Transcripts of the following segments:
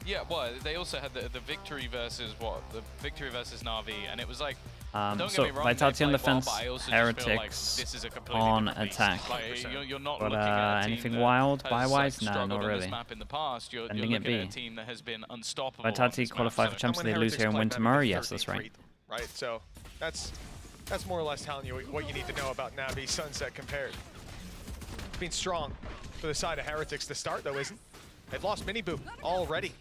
Yeah, well, they also had the victory versus what? The victory versus Na'Vi, and it was like, don't so get me wrong, Vitality on they played well, defense, but I also just feel like Heretics this is a completely on different beast. attack. Like, you're not But looking at a team anything that wild, has, buy-wise? like, No, not struggled on really. this map in the past. You're Sending looking it at a B. team that has been unstoppable. Vitality qualify for Champions League, lose here and win tomorrow? Yes, that's right. Right, so that's more or less telling you what you need to know about Navi Sunset compared. Being strong for the side of Heretics to start, though, isn't. They've lost Miniboo already.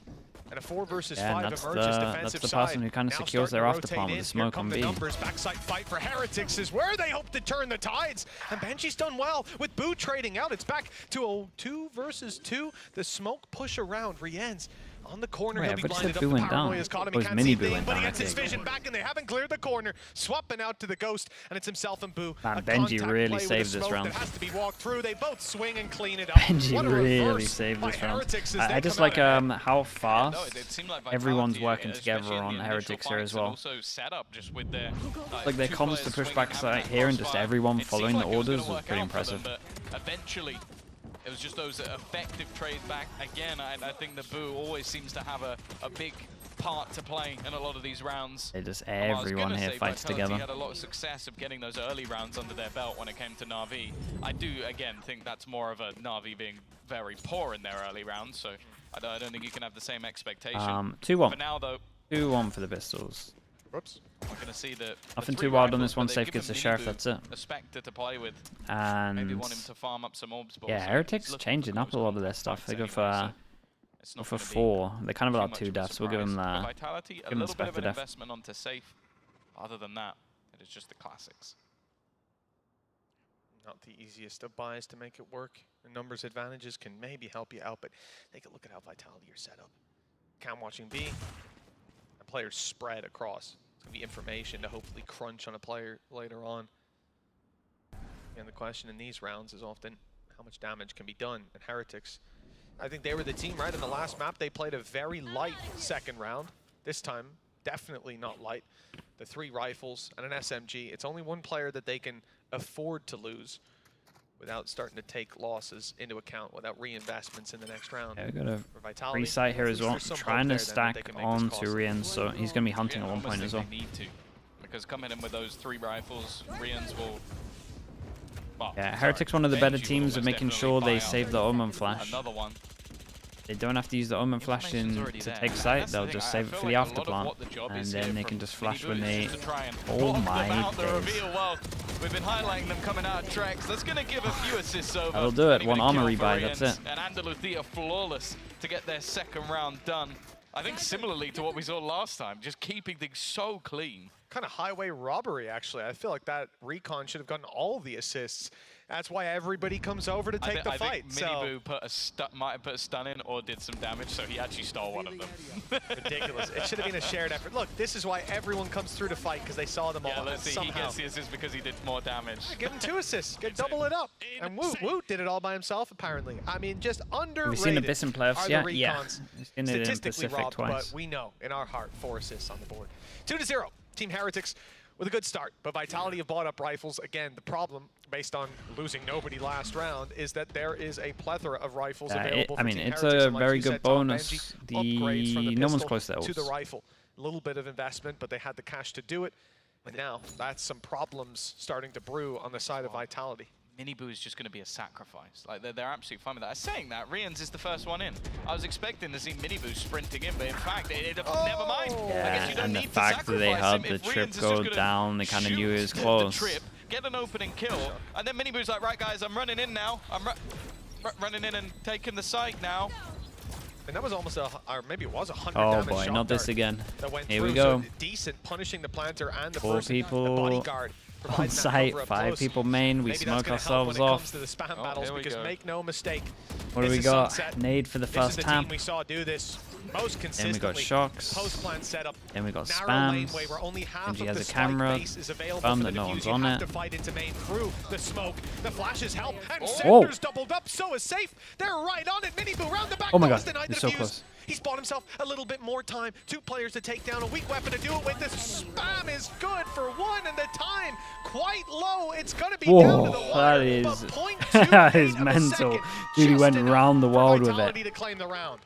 And a 4 versus 5 emerges defensive that's the side. person who kind of Now secures their starting to afterplan with rotate the smoke in. on Here B. come the numbers. Backside fight for Heretics is where they hope to turn the tides. And Benji's done well with Boo trading out. It's back to a 2 versus 2. The smoke push around. Rien's on the corner. Wait, He'll be I thought blinded up. Boo The went down. paranoia's caught him. Or He his can't see mini a Boo thing, went but he down, gets I his think. vision back, and they haven't cleared the corner. Swapping out to the Ghost, and it's himself and Boo. Man, A Benji contact really play with saved a this smoke round. that has to be walked through. They both swing and clean it up. Benji What a really reverse saved by this round. Heretics as I they just come like out ahead. how No, fast it seemed like everyone's Vitality, working especially together in on the Heretics initial here as fights, and well. also set up just with their Like their two comms to players push swinging, back having side that here and just crossfire. everyone It seemed following like the it was gonna orders was work pretty out for them, impressive. but eventually, it was just those effective trades back. Again, I think the Boo always seems to have a big part to play in a lot of these rounds. They just I was everyone gonna here say fights Vitality together. had a lot of success of getting those early rounds under their belt when it came to Na'Vi. I do, again, think that's more of a Na'Vi being very poor in their early rounds, so I don't think you can have the same expectation. 2-1. For now, though, 2-1 for the Pistols. Whoops. we're going to see the Nothing three too wild on rifles, this one. but Safe they've gets the given Sheriff, Minibu that's it. a Spectre to play with. And Maybe want him to farm up some orbs. But yeah, also Heretics he's looking changing for up a lot of their close stuff. They go contacts anyway, for so it's not for gonna be 4. They kind of too allowed much 2 of a deaths. We'll give them surprise. For that. Vitality, a them little bit of Spectre an death. investment onto safe. Other than that, it is just the classics. Not the easiest of buys to make it work. The numbers advantages can maybe help you out, but take a look at how Vitality are set up. Cam watching B, and players spread across. It's going to be information to hopefully crunch on a player later on. And the question in these rounds is often how much damage can be done. And Heretics, I think they were the team, right? In the last map, they played a very light second round. This time, definitely not light. The 3 rifles and an SMG. It's only one player that they can afford to lose without starting to take losses into account, without reinvestments in the next round. Yeah, we got a For Vitality, reset here as well. there's some hope Trying there to then that they stack can make on this to possible. Rian, so he's going to be hunting at I one almost point as think well. they need to, because coming in with those 3 rifles, Rians will. Well, Yeah, sorry, Heretics one of the better Benji will teams at almost making definitely sure buy they out save the Omen Flash. Another one. They don't have to use the Omen Flash Information's already to there. take And site, that's the they'll thing, just I save it feel for the like a lot of afterplant. what the job And is then here they can from just flash Minibu when is they... just to try and Oh talk my about the days. reveal. Well, we've been highlighting them coming out of tracks. That's going to give a few assists over. That'll do it. Even One a kill armory for buy, that's Rians. it. And Andalucía flawless to get their second round done. I think similarly to what we saw last time, just keeping things so clean. Kind of highway robbery, actually. I feel like that recon should have gotten all the assists. That's why everybody comes over to take the fight. I think Minibu might have put a stun in or did some damage, so he actually stole one of them. Ridiculous. It should have been a shared effort. Look, this is why everyone comes through to fight, because they saw them all. Yeah, let's see. Somehow. He gets the assist because he did more damage. Give him 2 assists. Double it up. And Woot did it all by himself, apparently. I mean, just underrated. Have we seen Abyss in playoffs are yet? the Yeah. recons. We've seen it in Statistically Pacific robbed, twice. but we know in our heart 4 assists on the board. 2-0. Team Heretics with a good start, but Vitality have bought up rifles. Again, the problem, based on losing nobody last round, is that there is a plethora of rifles available for I mean, Team it's Heretics, a and like very you good said, Tom, bonus. Benji, upgrades from the No one's pistol close to to the elves. rifle. A little bit of investment, but they had the cash to do it. And now, that's some problems starting to brew on the side of Vitality. Minibu is just going to be a sacrifice. Like they're absolutely fine with that. Saying that, Rians is the first one in. I was expecting to see Minibu sprinting in, but in fact, never mind. I guess you don't and the need to fact that they sacrifice had him the if trip Rians is go just gonna down, they kind of knew it was shoot close. The trip, get an opening kill, and then Minibu's like, right guys, I'm running in now. I'm running in and taking the site now. And that was almost or maybe it was 100 Oh damage boy, shot not this dart again. that went Here through. we go. So decent, punishing the planter and the 4 person, people the bodyguard. on providing that site, cover up 5 close. people main. We Maybe smoke that's gonna help ourselves when it off. comes to the spam battles, here we because go. make no mistake. What do this we is got? Sunset. Nade for the This first is the tap. team we saw do this most Then consistently. we got shocks. Post plant setup. Then we got Narrow spams. laneway where only half Benji of has the a spike camera. base is available Found for that the no defuse. one's You on have it. to fight into main through the smoke. The flashes help, and Whoa. Sanders doubled up. So is safe. They're right on it. Minibu round the back. Oh my Goes God, denied he's the so defuse. close. He's bought himself a little bit more time. 2 players to take down, a weak weapon to do it with. This spam is good for 1, and the time quite low. It's going to be down to the Whoa, wire. that is but 0.28 that is of a mental. second, Dude, he just went enough round the for world with it. Vitality to claim the round.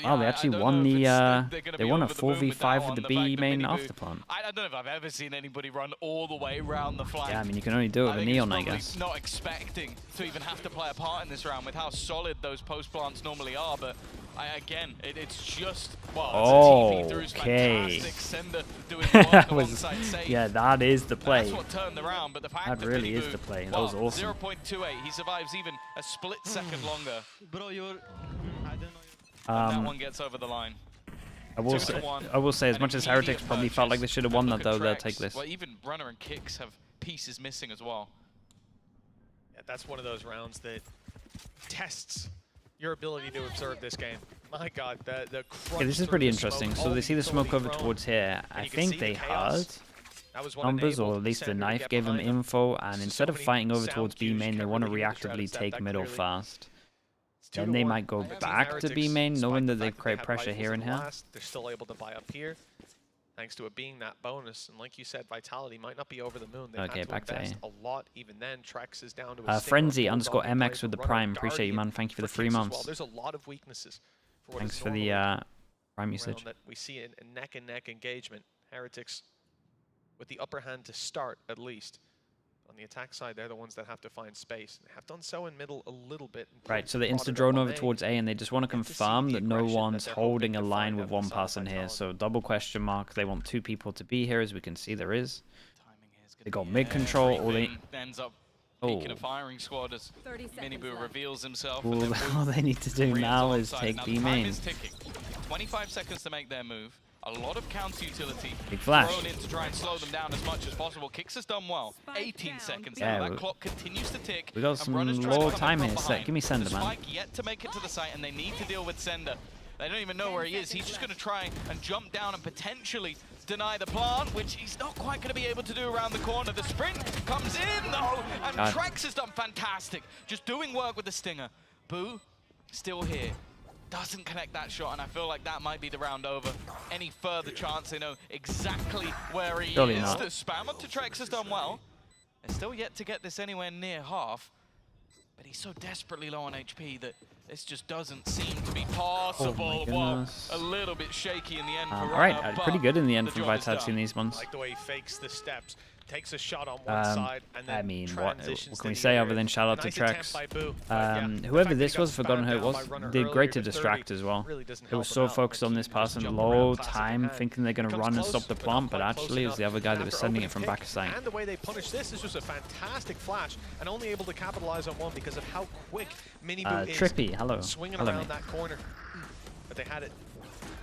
Oh, they actually won they won a 4v5 with the B main after plant. I don't know if I've ever seen anybody run all the way around the flank. Yeah, I mean, you can only do it with Neon, I guess. Not expecting to even have to play a part in this round with how solid those post plants normally are, but again, it's just, well, it's a TP through's fantastic. Sender doing work alongside Safe. Yeah, that is the play. That's what turned around, but the fact that really is the play. That was awesome. 0.28, he survives even a split second longer. Bro, you're... I don't know. That one gets over the line. I will say, as much as Heretics probably felt like they should have won that, though, they'll take this. Well, even Runner and Kicks have pieces missing as well. Yeah, that's one of those rounds that tests your ability to observe this game. My God, the crunch. Yeah, this is pretty interesting. So they see the smoke over towards here. I think they heard numbers, or at least the knife gave them info, and instead of fighting over towards B main, they want to reactively take middle fast. Then they might go back to B main, knowing that they create pressure here and here. They're still able to buy up here, thanks to it being that bonus. And like you said, Vitality might not be over the moon. They've Okay, back to A. a lot. Even then, Trex is down to a Frenzy_MX with the Prime. Appreciate you, man. Thank you for the 3 months. Well, there's a lot of weaknesses. For what Thanks is for the Prime usage. that we see a neck-and-neck engagement. Heretics with the upper hand to start, at least. On the attack side, they're the ones that have to find space. They have done so in middle a little bit. Right, so they insta-drone over towards A, and they just want to confirm that no one's holding a line with one person here. So double question mark. They want 2 people to be here, as we can see there is. They got mid control, or they ends up peeking a firing squad as Miniboo reveals himself. All they need to do now is take B main. Time is ticking. 25 seconds to make their move. A lot of counter utility Big flash. thrown in to try and slow them down as much as possible. Kicks has done well. 18 seconds now. That clock continues to tick. We got some low time here. Give me Sender, man. Spike yet to make it to the site, and they need to deal with Sender. They don't even know where he is. He's just going to try and jump down and potentially deny the plant, which he's not quite going to be able to do around the corner. The sprint comes in, though, and Trex has done fantastic. Just doing work with the Stinger. Boo, still here. Doesn't connect that shot, and I feel like that might be the round over. Any further chance they know exactly where he is. Not. The spam up to Trex has done well. They're still yet to get this anywhere near half, but he's so desperately low on HP that this just doesn't seem to be possible. Oh, a little bit shaky in the end for Alright, pretty good in the end for Vitality in these ones. I like the way he fakes the steps. Takes a shot on one side and then I mean, what can we to say other than shout out to Trex? Whoever this was, forgotten who it was, did great to distract as well. It was so focused on this person, low time, thinking they're going to run and stop the plant, but actually it was the other guy that was sending it from back of sight. And the way they punished this is just a fantastic flash, and only able to capitalize on one because of how quick Miniboo is Trippy, hello. Swinging around that corner. But they had it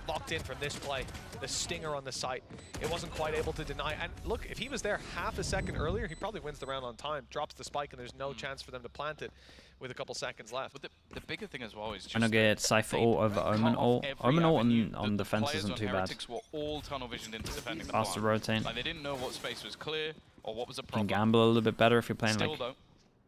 locked in from this play. The Stinger on the site. It wasn't quite able to deny. And look, if he was there half a second earlier, he probably wins the round on time, drops the spike, and there's no chance for them to plant it with a couple seconds left. But the bigger thing as well is just... I'm going to get Cypher ult over Omen ult. Omen ult on defense isn't too bad. Heretics were all tunnel visioned into defending the Faster rotate. Like, they didn't know what space was clear or what was a You problem. can gamble a little bit better if you're playing Still, like... though,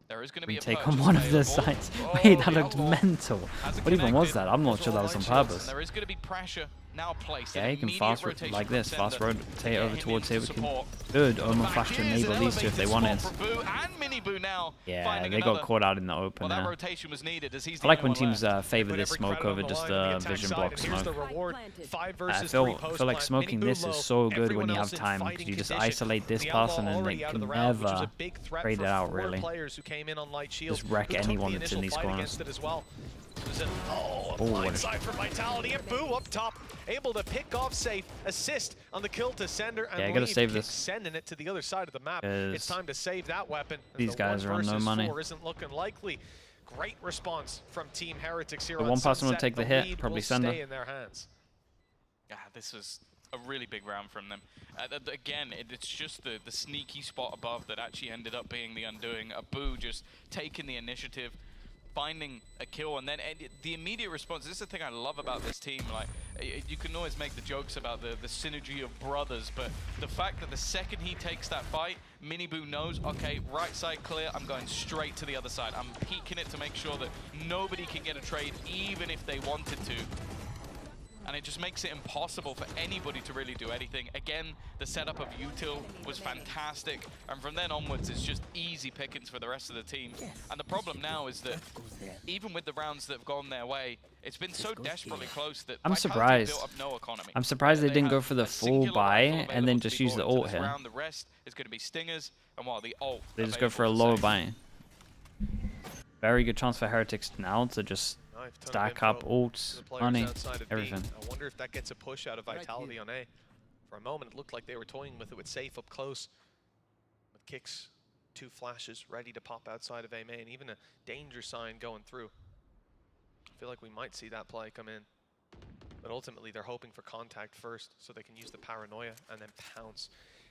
there is going to be a Take on one of the sites. Wait, that looked mental. What even was that? I'm not sure that was on purpose. There is going to be pressure now placed. Yeah, you can fast like this. Fast rotate over towards here. We can good Omen flash to enable these two if they wanted. Yeah, they got caught out in the open there. I like when teams favor this smoke over just the vision block smoke. I feel like smoking this is so good when you have time, because you just isolate this person and they can never trade it out really. Just wreck anyone that's in these corners. Blindside for Vitality, and Boo up top, able to pick off Safe, assist on the kill to Sender, and I gotta save this. Sending it to the other side of the map. It's time to save that weapon. These guys are on no money. Isn't looking likely. Great response from Team Heretics here. The one person will take the hit, probably Sender. In their hands. Yeah, this was a really big round from them. Again, it's just the sneaky spot above that actually ended up being the undoing. Boo just taking the initiative, finding a kill, and then the immediate response. This is the thing I love about this team. Like, you can always make the jokes about the synergy of brothers, but the fact that the second he takes that fight, Miniboo knows, okay, right side clear, I'm going straight to the other side. I'm peeking it to make sure that nobody can get a trade, even if they wanted to. And it just makes it impossible for anybody to really do anything. Again, the setup of util was fantastic, and from then onwards, it's just easy pickings for the rest of the team. And the problem now is that even with the rounds that have gone their way, It's been so desperately close that I'm Vitality surprised. built up no economy. I'm surprised they didn't have go for the a full singular buy rifle and then available to just be use the bought into ult this here. round. The rest is going to be stingers, and while the ult They just go for a available lower to buy. Very good chance for Heretics now to just stack up ults, money, everything. I wonder if that gets a push out of Vitality on A. For a moment, it looked like they were toying with it with Safe up close. With kicks, 2 flashes ready to pop outside of A main, even a danger sign going through. I feel like we might see that play come in. But ultimately, they're hoping for contact first so they can use the paranoia and then pounce.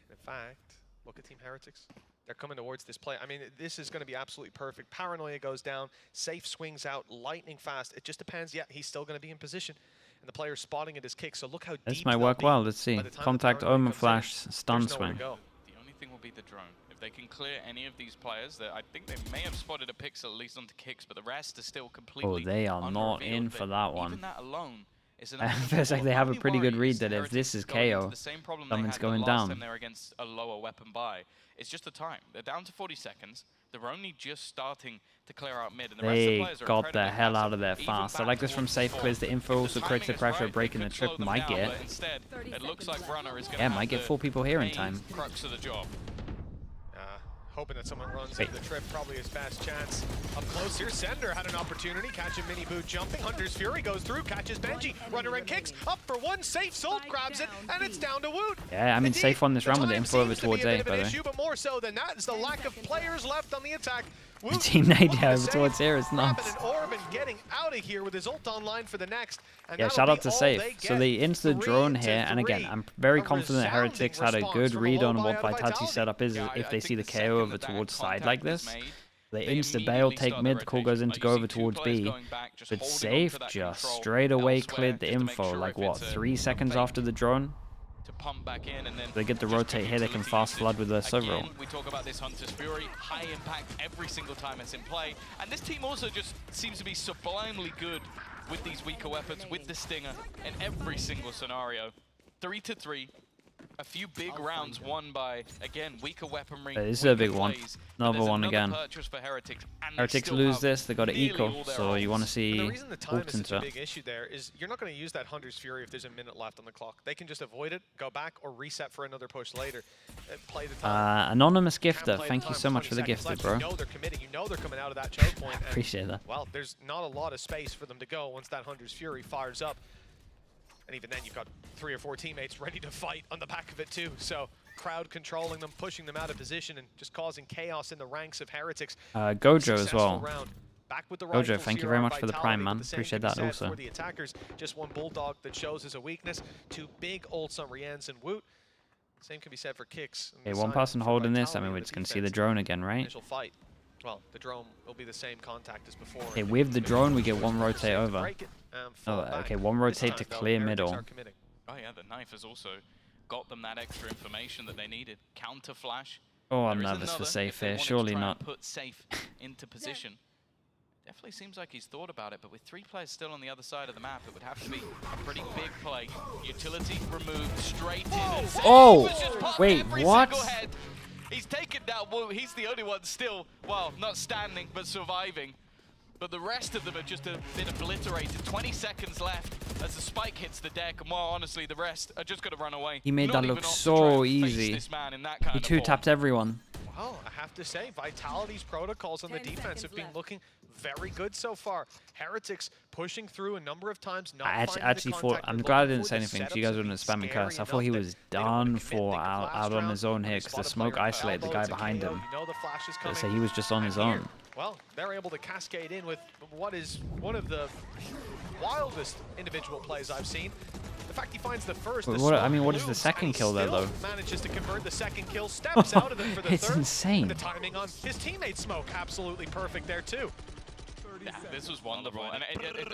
And in fact, look at Team Heretics. They're coming towards this play. I mean, this is going to be absolutely perfect. Paranoia goes down, Safe swings out, lightning fast. It just depends. Yeah, he's still going to be in position. And the player's spotting at his kick, so look how deep This might work well. Let's see. Contact, Omen Flash, stun swing. The only thing will be the drone. If they can clear any of these players, that I think they may have spotted a pixel at least onto kicks, but the rest is still completely Oh, they are not in for that one. Even that alone is It feels like they have a pretty good read that if this is KO, someone's going down. They're against a lower weapon buy. It's just the time. They're down to 40 seconds. They're only just starting to clear out mid, and the rest of the They players are got the hell out of there even fast. I back like this from towards Safe. the Clears the info, If also the creates the timing is pressure, right, breaking they the could trip. slow them Might down, get. but instead, it looks like Runner is going Yeah, might get 4 people here in time. Crux of the job. Hoping that someone runs into the trip, probably his best chance. Up close here, Sender had an opportunity, catching Mini Boot jumping. Hunter's Fury goes through, catches Benji. Runner and kicks, up for one, Safe, Salt grabs it, and it's down to Woot. Yeah, I mean, Safe on this round with the info over towards A, by the way. But more so than that is the lack of players left on the attack. Team Nadia over towards here is nuts. Orb and getting out of here with his ult online for the next. Yeah, shout out to Safe. So they into the drone here, and again, I'm very confident that Heretics had a good read on what Vitality's setup is if they see the KO over towards side like this. They insta bail, take mid, the call goes in to go over towards B. But Safe just straight away cleared the info, like what, 3 seconds after the drone? Pump back in and then they get the rotate here, they can fast flood with their Sovereign. We talk about this Hunter's Fury, high impact every single time it's in play. And this team also just seems to be sublimely good with these weaker weapons, with the Stinger, in every single scenario. 3-3. A few big rounds won by, again, weaker weaponry. This is a big one. Another one again. For Heretics lose this, they got to eco, so you want to see the reason the time is such a into big issue there is you're not going to use that Hunter's Fury if there's a minute left on the clock. They can just avoid it, go back, or reset for another push later. Play the time. Anonymous Gifter, thank you so much for the gifted, bro. You know they're committing. You know they're coming out of that choke point. Appreciate that. Well, there's not a lot of space for them to go once that Hunter's Fury fires up. And even then, you've got 3 or 4 teammates ready to fight on the back of it too. So crowd controlling them, pushing them out of position, and just causing chaos in the ranks of Heretics. Gojo as well. Back with the Gojo, thank you very much for the prime, man. Appreciate that also. For the attackers, just one Bulldog that shows as a weakness. 2 big ults on Rienz and Woot. Same can be said for kicks. Okay, one person holding this. I mean, we're just going to see the drone again, right? Initial fight. Well, the drone will be the same contact as before. Okay, with the drone, we get 1 rotate over. Oh, okay, 1 rotate to clear middle. Oh yeah, the knife has also got them that extra information that they needed. Counter flash. Oh, I'm nervous for Safe here. Surely not. Put Safe into position. Definitely seems like he's thought about it, but with 3 players still on the other side of the map, it would have to be a pretty big play. Utility removed straight in. And oh, wait, what? He's taken down Woot. He's the only one still, well, not standing, but surviving. But the rest of them have just been obliterated. 20 seconds left as the spike hits the deck, and more honestly, the rest are just going to run away. He made that look so easy. He 2-tapped everyone. Well, I have to say, Vitality's protocols on the defense have been looking very good so far. Heretics pushing through a number of times. I actually thought, I'm glad I didn't say anything so you guys wouldn't spam me curse. I thought he was done for out on his own here because the smoke isolated the guy behind him. So he was just on his own. Well, they're able to cascade in with what is one of the wildest individual plays I've seen. The fact he finds the first. What is the second kill there, though? Manages to convert the second kill, steps out of it for the it's third. Insane. The timing on his teammate Smoke, absolutely perfect there too. Yeah, this was wonderful, and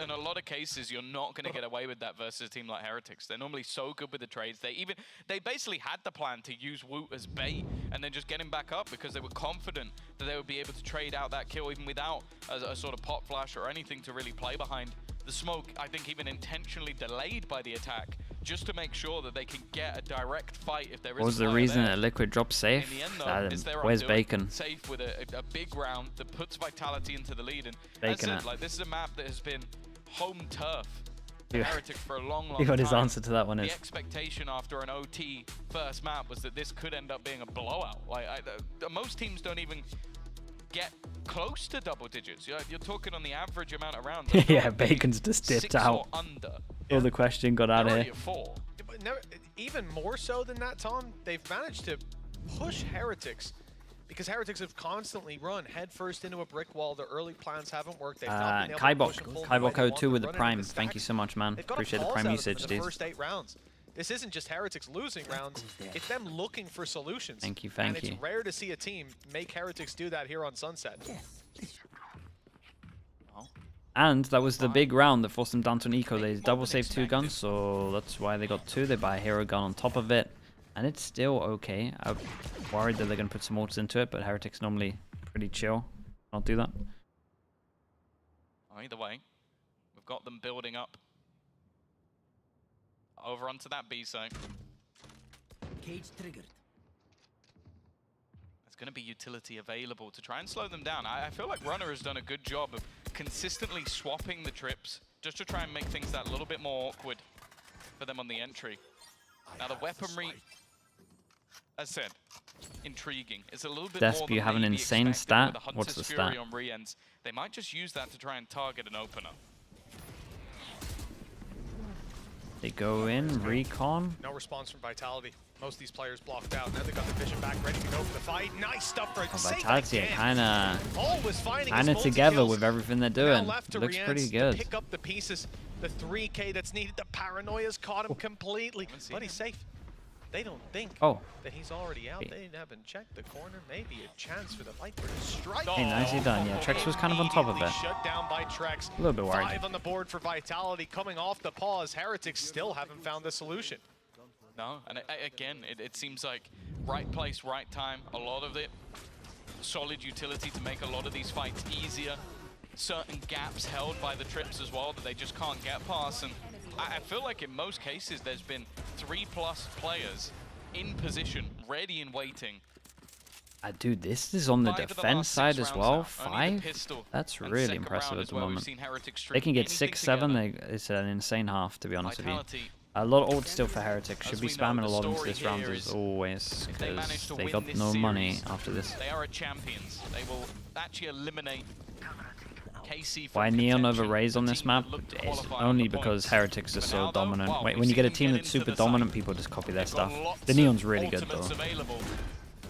in a lot of cases, you're not going to get away with that versus a team like Heretics. They're normally so good with the trades. They basically had the plan to use Woot as bait and then just get him back up because they were confident that they would be able to trade out that kill even without a sort of pop flash or anything to really play behind. The smoke, I think, even intentionally delayed by the attack just to make sure that they can get a direct fight if there is. What was the reason that Liquid dropped Safe? Where's Bacon? Safe with a big round that puts Vitality into the lead, and Bacon that's it. Like, this is a map that has been home turf. Yeah. Heretics for a long You got his time. answer to that one is. The expectation after an OT first map was that this could end up being a blowout. Like most teams don't even get close to double digits. You're talking on the average amount of rounds. Yeah, Bacon's just dipped 6 out. or under. All the question got out of here. At 4. But never, even more so than that, Tom, they've managed to push Heretics because Heretics have constantly run headfirst into a brick wall. Their early plans haven't worked. They've not been able to push and pull the way they want. 2 with the Run into prime. the Thank you stacks. so much, man. They've got Appreciate the a prime pause out usage, of them in dude. the first 8 rounds. This isn't just Heretics losing rounds, it's them looking for solutions. Thank you, and thank you. it's rare to see a team make Heretics do that here on Sunset. And that was the big round that forced them down to an eco. They double saved 2 guns, so that's why they got 2. They buy a hero gun on top of it, and it's still okay. I'm worried that they're going to put some mortars into it, but Heretics normally pretty chill. I'll do that. Either way, we've got them building up over onto that B site. Cage triggered. There's going to be utility available to try and slow them down. I feel like Runner has done a good job of consistently swapping the trips just to try and make things that little bit more awkward for them on the entry. Now the weaponry, as said, intriguing. It's a little bit Desp, more you than have an maybe insane expected stat? with the What's Hunter's the Fury stat? on re-ends. They might just use that to try and target an opener. They go in, recon. No response from Vitality. Most of these players blocked out. Now they got the vision back, ready to go for the fight. Nice stuff for Vitality are kind of together multi-kills. with everything they're Now doing. left to Looks Riance pretty to good. pick up the pieces. The 3K that's needed. The paranoia's caught him completely. But he's safe. They don't think that he's already out. They haven't checked the corner. Maybe a chance for the Viper to strike. Hey, nicely done. Yeah, Trex was kind of on top of it. Shut down by Trex. A little bit worried. 5 on the board for Vitality coming off the pause. Heretics still haven't found the solution. No, and again, it seems like right place, right time. A lot of it, solid utility to make a lot of these fights easier. Certain gaps held by the trips as well that they just can't get past. And I feel like in most cases there's been 3+ players in position, ready and waiting. Dude, this is on the 5 of the defense last 6 side as rounds well. now. Only the 5? pistol That's and really second impressive round at as the well. We've moment. seen Heretics They can get anything 6-7. together. It's an insane half, to be honest with you. Vitality, A lot of ult still for Heretics. Should as be we know, spamming the a lot into story this round here as is always, if they manage because to they win got this no money series, after this. they are champions. They will actually eliminate KC from Why Neon over contention, Raze on the this team map? that looked to It's qualify on only the because points. Heretics are But so now, though, dominant. well, When we've you get a seen team them that's get super into the dominant, site. people just copy their They've got stuff. lots The of Neon's really good though, ultimates available.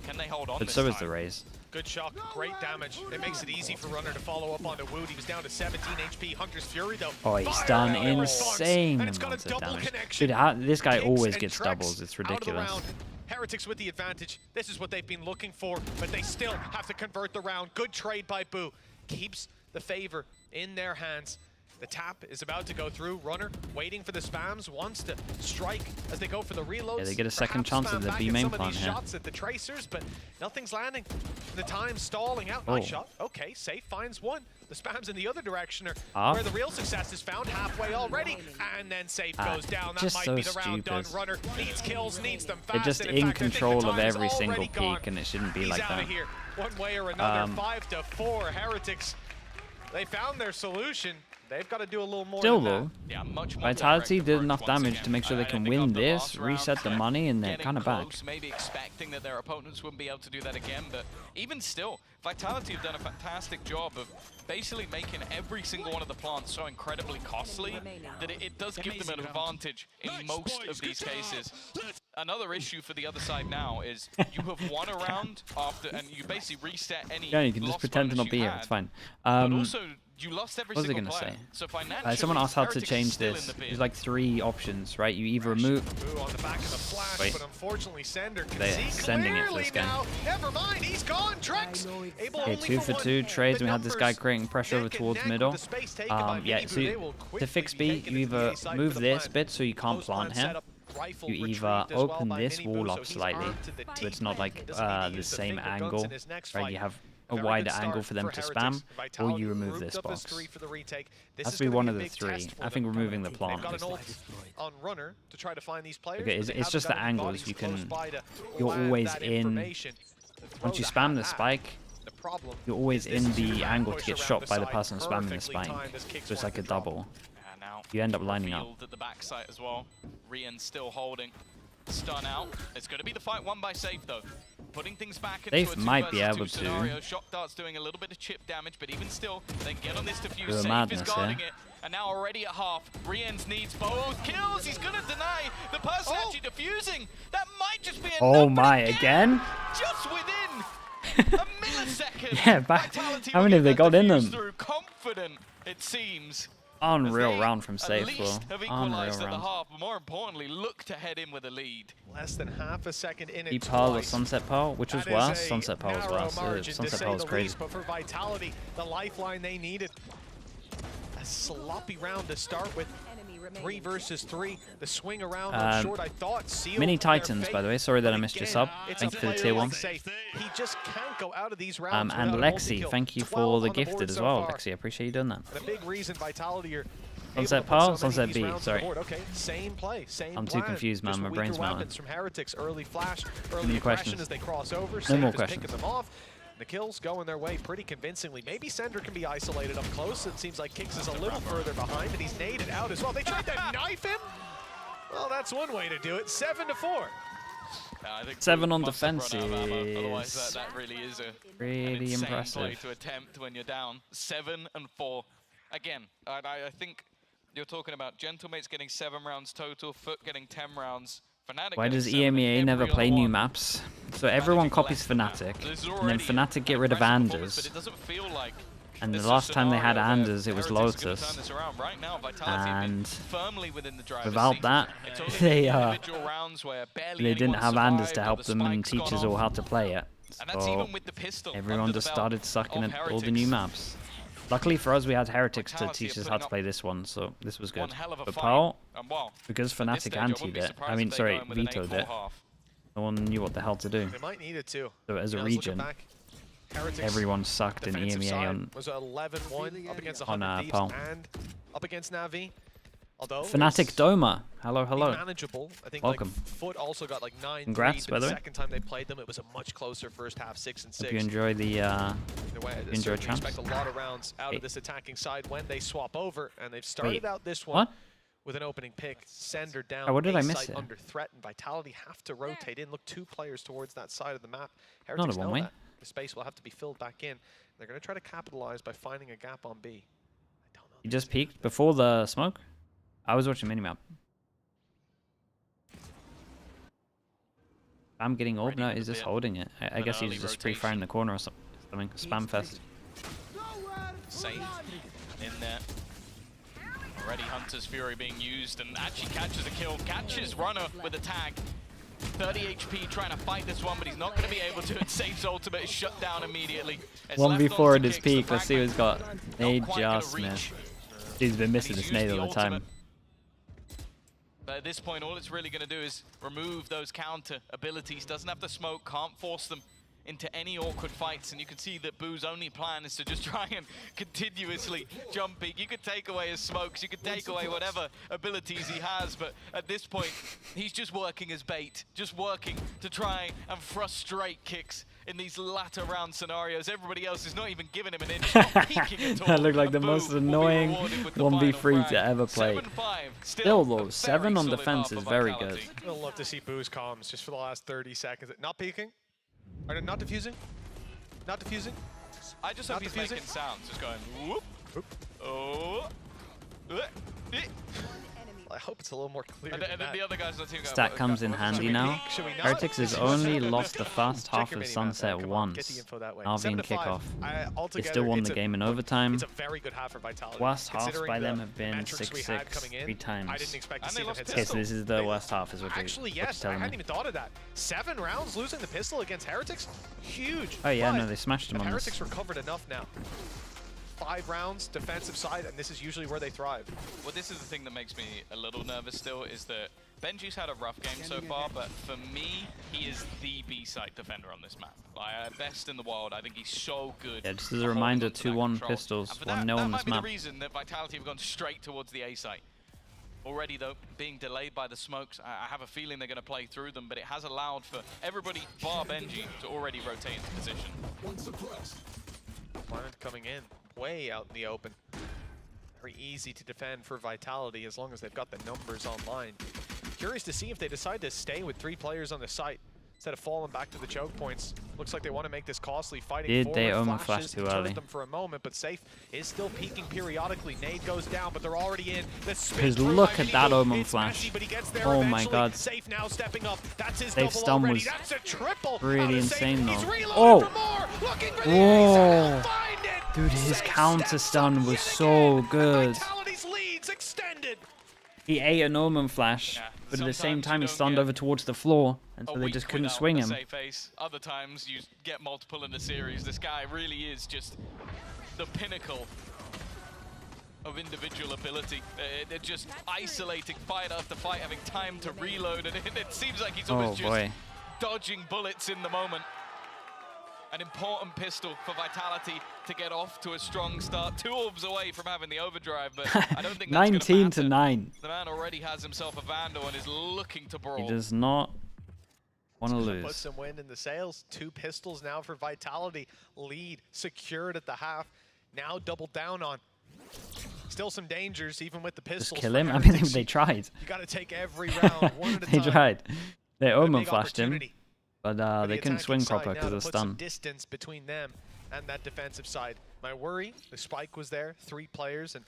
Can they hold on but this so is time? the Raze. Good shot, great damage. It makes it easy for Runner to follow up onto Wood. He was down to 17 HP. Hunter's Fury, though. Oh, he's Fire done in response, insane and it's got a amounts of double damage. connection. Dude, this guy Kicks always and gets Trex doubles. It's out of the ridiculous. round. Heretics with the advantage. This is what they've been looking for, but they still have to convert the round. Good trade by Boo. Keeps the favor in their hands. The tap is about to go through. Runner waiting for the spams, wants to strike as they go for the reloads. Yeah, they get a second Perhaps chance at spam the back B at main some of plant these here. shots at the tracers, but nothing's landing. The time stalling out. Nice shot. Okay, Safe finds one. The spams in the other direction are where the real success is found, halfway already. And then Safe goes down. That just might so be the round done. stupid. Runner needs kills, needs them fast. They're just and in fact, I think the control of time is every single already gone. peak, and it shouldn't be He's like out that. of here, one way or another. 5-4. Heretics, they found their solution. They've got to do a little more Still than though, that. Yeah, much more Vitality direct did approach enough once damage again. to make sure they I can think win of the this, last round, reset the money, and they're getting kind of back. close, maybe expecting that their opponents wouldn't be able to do that again, but even still, Vitality have done a fantastic job of basically making every single one of the plants so incredibly costly that it does give them an advantage in most of these cases. Another issue for the other side now is you have won a round after, and you basically reset any. Yeah, you can just loss pretend to bonus not be you here. had, It's fine. but also, you lost every what was I single gonna player. say? So financially, Someone asked how to Heretics is change still this. in the There's bin. like 3 options, right? You either remove. Boo on the back of the flash, Wait. but unfortunately Sender can They're see sending it for clearly this guy. now. Never mind, he's gone. Trex able Okay, only 2 for one. 2 trades. The We had this guy numbers creating pressure over neck and towards neck middle. with the space taken by Yeah, Minibu. so They will to quickly fix be B, taken you into the either A side move for the this plant. bit so you can't Post plant plant here. setup, rifle You retrieved either as well open by this Minibu, wall so up he's slightly, armed to the so it's teeth. not like Doesn't need to the use the same finger guns angle, in his next right? fight. You have a Very wider good angle start for them to Heretics. spam, or Vitality you remove grouped this up as box. 3 for the retake. This Has is to be gonna one a of the big 3. test for I think them. removing the They've plant got is an like. ult on Runner to try to find these players. Okay, but they it's just haven't the got any angles. bodies You close can. by to You're land always that in. information. Once you Throw spam the hat. spike, The problem you're always is this in is the a angle push to get around shot by the side, person spamming the perfectly spike. timed as kicks So it's weren't like a the problem. double. You end up lining up. At the back site as well. Rian still holding. Stun out. It's going to be the fight won by Safe though. Putting things back into Safe might be able to. Scenario. Shock Dart's doing a little bit of chip damage, but even still, they get on this defuse. Safe Madness, is guarding it. And now already at half, Rian's needs both kills. He's going to deny the person actually defusing. That might just be enough. Oh my, again? Just within a millisecond. Yeah, back. How many have they got in them? Through. Confident, it seems. Unreal round from Safe, well. Unreal round. Half, but more importantly, look to head in with a lead. Less than half a second in it. E-Pearl or Sunset Pearl? Which was worse? Sunset Pearl was worse. Sunset Pearl was crazy. But for Vitality, the lifeline they needed. A sloppy round to start with. 3 versus 3. The swing around on short, I thought. Mini Titans, by the way. Sorry that I missed your sub. Thank you for the tier 1. He just can't go out of these rounds and Lexi, thank you for the gifted as well, Lexi. I appreciate you doing that. The big reason Vitality are Sunset Pearl, Sunset B. Sorry. Okay, same play, same I'm too confused, man. My brain's melting. From Heretics, early flash, early aggression as they cross over. No more questions. Picking them off. The kills going their way pretty convincingly. Maybe Sender can be isolated up close. It seems like Kicks is a little further behind, and he's naded out as well. They tried to knife him? Well, that's one way to do it. 7-4. I think 7 on defense Otherwise, that really is a really impressive play to attempt when you're down. 7-4. Again, I think you're talking about Gentlemates getting 7 rounds total, Foot getting 10 rounds. Fnatic. Why does EMEA never play new maps? So everyone copies Fnatic, and then Fnatic get rid of Anders. And the last time they had Anders, it was Lotus. And without that, they didn't have Anders to help them and teach us all how to play it. So everyone just started sucking at all the new maps. Luckily for us, we had Heretics to teach us how to play this one, so this was good. But Pearl, because Fnatic antied it, vetoed it, no one knew what the hell to do. They might need it too. So as a region, everyone sucked in EMEA on Pearl. And up against Navi. Although Fnatic Doma, hello. Manageable. I think welcome. Like, Foot also got like 9-3. Congrats, by the way. Second time they played them, it was a much closer first half, 6-6. Hope you enjoy the enjoy champs. Expect a lot of rounds out of this attacking side when they swap over, and they've started out this one with an opening pick. Sender down. What did I miss it? Under threat, and Vitality have to rotate in. Look, 2 players towards that side of the map. Heretics Not a know one-way. that. The space will have to be filled back in. They're going to try to capitalize by finding a gap on B. I don't know. You just peeked before the smoke? I was watching minimap. I'm getting old now. Is this holding it? I guess he's just free firing the corner or something. Spam fest. Safe in there. Already Hunter's Fury being used and actually catches a kill. Catches Runner with a tag. 30 HP trying to fight this one, but he's not going to be able to. And Save's ultimate is shut down immediately. 1v4 at his peak. Let's see what he's got. Nade just missed. He's been missing this nade all the time. But at this point, all it's really going to do is remove those counter abilities. Doesn't have the smoke, can't force them into any awkward fights. And you can see that Boo's only plan is to just try and continuously jump peek. You could take away his smokes, you could take away whatever abilities he has, but at this point, he's just working as bait. Just working to try and frustrate Kicks in these latter round scenarios. Everybody else is not even giving him an inch, not peeking at all. That looked like the most annoying 1v3 to ever play. Still though, 7 on defense is very good. I'd love to see Boo's comms just for the last 30 seconds. Not peeking? Or not defusing? Not defusing? I just hope he's making sounds, just going whoop, whoop, oh, I hope it's a little more clear. And then the other guys on the team go, Stat comes in handy now. Heretics has only lost the first half of Sunset once. RV and kickoff. They still won the game in overtime. Worst halves by them have been 6-6 3 times. Okay, so this is the worst half, is what you're Actually, yes, I hadn't even thought of that. 7 rounds losing the pistol against Heretics? Huge. Oh yeah, no, they smashed him on this. Heretics recovered enough now. 5 rounds, defensive side, and this is usually where they thrive. Well, this is the thing that makes me a little nervous still, is that Benji's had a rough game so far, but for me, he is the B-side defender on this map. Like, best in the world. I think he's so good. Yeah, just as a reminder, 2-1 pistols, 1-0 on this map. That might be the reason that Vitality have gone straight towards the A site. Already, though, being delayed by the smokes, I have a feeling they're going to play through them, but it has allowed for everybody, bar Benji, to already rotate into position. Planet coming in, way out in the open. Very easy to defend for Vitality as long as they've got the numbers online. Curious to see if they decide to stay with 3 players on the site instead of falling back to the choke points. Looks like they want to make this costly. Fighting Did forward, they Omen flash flashes too deterred early? them for a moment, but Safe is still peeking periodically. Nade goes down, but they're already in. Because look at that Omen flash. Oh my god. Safe now stepping up. That's his Safe's double stun already. was That's a triple. really insane He's though. reloading Oh! for more. Looking for the Whoa! ace. Find it. Dude, his Safe counter steps stun up was yet so again. good. Vitality's lead's extended. He ate an Omen flash, Yeah, but at the same sometimes time you he don't stunned get over towards the floor, and a so they week just couldn't without swing a him. safe ace. Other times you get multiple in the series. This guy really is just the pinnacle of individual ability. They're just isolating fight after fight, having time to reload, and it seems like he's Oh almost just boy. dodging bullets in the moment. An important pistol for Vitality to get off to a strong start. 2 orbs away from having the overdrive, but I don't think that's 19 to matter. 9. The man already has himself a Vandal and is looking to brawl. He does not want to Put lose. some wind in the sails. 2 pistols now for Vitality. Lead secured at the half. Now doubled down on. Still some dangers, even with the pistols. Just kill for him? I mean, Heretics. they tried. You got to take every round one at a They time. tried. They But a Omen big flashed him, opportunity but for they the couldn't attacking swing side proper now because to of put some stun. distance between them and that defensive side. My worry, the spike was there, 3 players, and